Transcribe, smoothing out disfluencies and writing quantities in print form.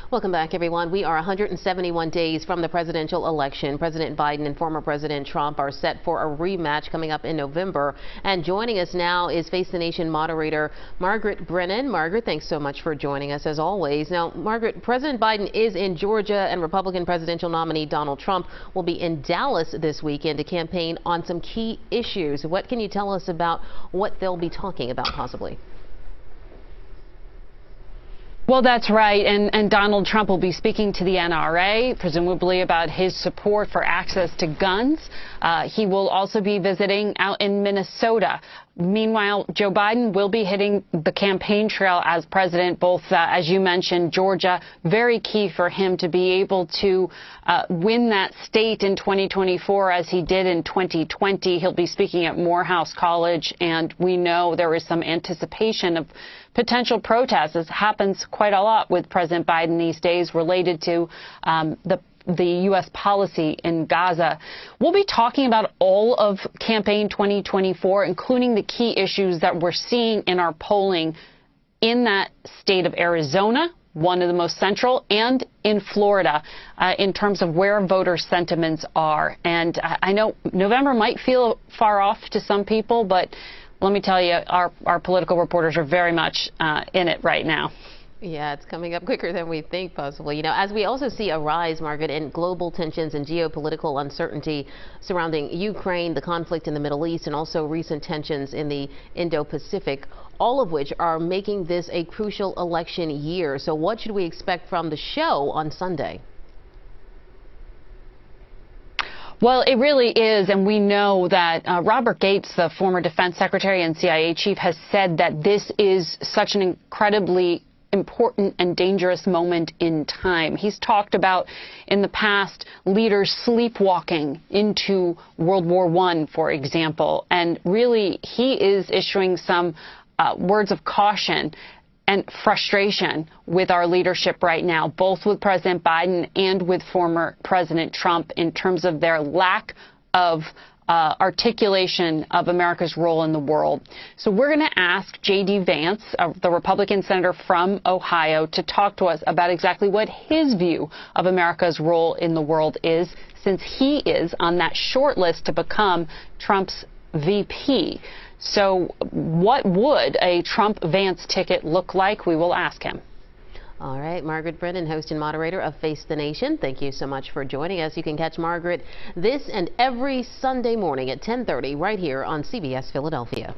Welcome back, everyone. We are 171 days from the presidential election. President Biden and former President Trump are set for a rematch coming up in November. And joining us now is Face the Nation moderator Margaret Brennan. Margaret, thanks so much for joining us as always. Now, Margaret, President Biden is in Georgia and Republican presidential nominee Donald Trump will be in Dallas this weekend to campaign on some key issues. What can you tell us about what they'll be talking about possibly? Well, that's right. And Donald Trump will be speaking to the NRA, presumably about his support for access to guns. He will also be visiting out in Minnesota. Meanwhile, Joe Biden will be hitting the campaign trail as president, both, as you mentioned, Georgia, very key for him to be able to win that state in 2024 as he did in 2020. He'll be speaking at Morehouse College, and we know there is some anticipation of potential protests. This happens quite a lot with President Biden these days related to the U.S. policy in Gaza. We'll be talking about all of campaign 2024, including the key issues that we're seeing in our polling in that state of Arizona, one of the most central, and in Florida in terms of where voter sentiments are. And I know November might feel far off to some people, but let me tell you, our political reporters are very much in it right now. Yeah, it's coming up quicker than we think possibly. You know, as we also see a rise, Margaret, in global tensions and geopolitical uncertainty surrounding Ukraine, the conflict in the Middle East, and also recent tensions in the Indo-Pacific, all of which are making this a crucial election year. So what should we expect from the show on Sunday? Well, it really is, and we know that Robert Gates, the former defense secretary and CIA chief, has said that this is such an incredibly important and dangerous moment in time. He's talked about in the past leaders sleepwalking into World War I, for example, and really he is issuing some words of caution and frustration with our leadership right now, both with President Biden and with former President Trump in terms of their lack of articulation of America's role in the world. So we're going to ask J.D. Vance, the Republican senator from Ohio, to talk to us about exactly what his view of America's role in the world is, since he is on that short list to become Trump's VP. So what would a Trump-Vance ticket look like? We will ask him. All right, Margaret Brennan, host and moderator of Face the Nation. Thank you so much for joining us. You can catch Margaret this and every Sunday morning at 10:30 right here on CBS Philadelphia.